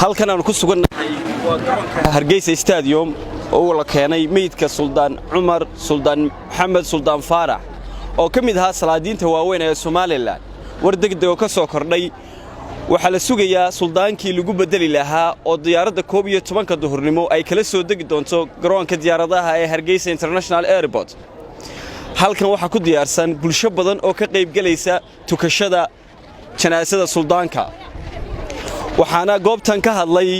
halkan aan ku sugannahay waa garoonka Hargeysa Stadium oo la keenay meydka Suldaan Cumar Suldaan Maxamed Suldaan Faarax oo kamid ahaa salaadiinta waaweyn ee Soomaaliland war degdeg oo ka soo kordhay waxa la sugayaa suldaankii lagu bedeli lahaa oo diyaaradda 12 duhurnimo ay kala soo degi doonto garoonka diyaaradaha ee Hargeysa International Airport halkan waxa ku diyaarsan bulsho badan oo ka qayb galaysa tukashada janaasada suldaanka waxaana goobtan ka hadlay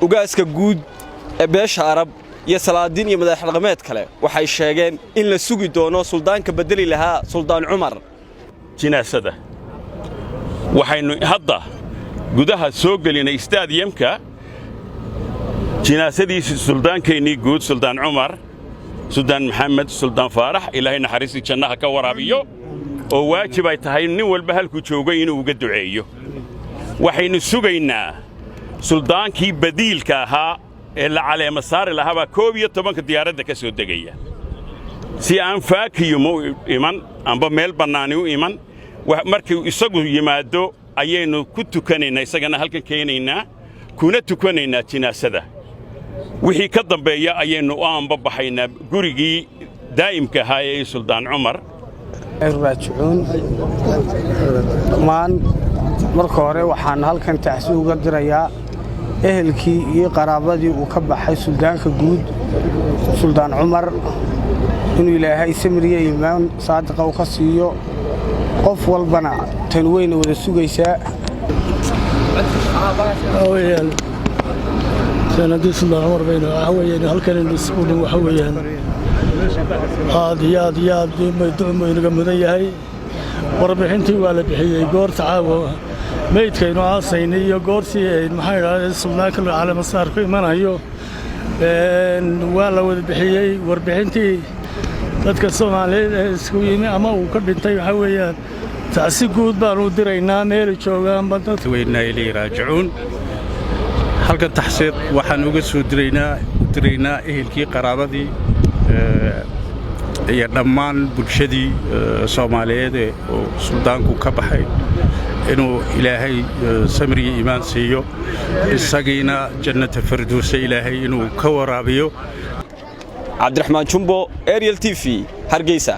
ugaaska guud ee beesha Arab iyo salaadiin iyo madax dhaqameed kale waxay sheegeen in la sugi doono suldaanka bedeli lahaa Suldaan Cumar jinaasada waxaynu hadda gudaha soo gelinay stadiumka jinaasadiisa suldaankeenii guud Suldaan Cumar Suldaan Maxamed Suldaan Faarax ilaahay naxariis jannaha ka waraabiyo oo waajib ay tahay nin walba halku joogay inuu uga duceeyo waxaynu sugaynaa suldaankii badiilka ahaa ee la caleema saari lahaa 12 diyaaradda ka soo degaya si aan faakiyumo iman amba meel bannaan u iman markii isagu yimaado ayaynu ku tukanaynaa isagana halkan keenaynaa kuna tukanaynaa jinaasada wixii ka dambeeya ayaynu u aanbabaxaynaa gurigii daa'imka ahaa ee Suldaan Cumar raajicuun maan marka hore waxaan halkan taxsiin uga dirayaa ehelkii iyo qaraabadii uu ka baxay suldaanka guud Suldaan Cumar inuu ilaahay samiriye iimaan saadiqa u ka siiyo qof walbana tan weyn wada sugaysaa sanadii Suldaan Cumar bayna waxaweyeen halkan isku dhin waxaweyeen aad inaga mudan yahay warbixintii waa la bixiyey goorta caawa meydkaynu aasaynay iyo goortii maxay yidhaahdeen suldaanka caleema saar ku imanayo waa la wada bixiyey warbixintii dadka Soomaaliyeed ee isku yimi ama uu ka dhintay waxa weeyaan taasi guud baan u diraynaa meel joogaan badad weynaa ilay raajicuun halka taxsiid waxaan uga soo diraynaa ehelkii qaraabadii iyo dhammaan bulshadii Soomaaliyeed oo suldaanku ka baxay inuu ilaahay samiriye iimaan siiyo isagiina jannada firdawsa ilaahay inuu ka waraabiyo Cabdiraxmaan Jumbo Ariel TV Hargeysa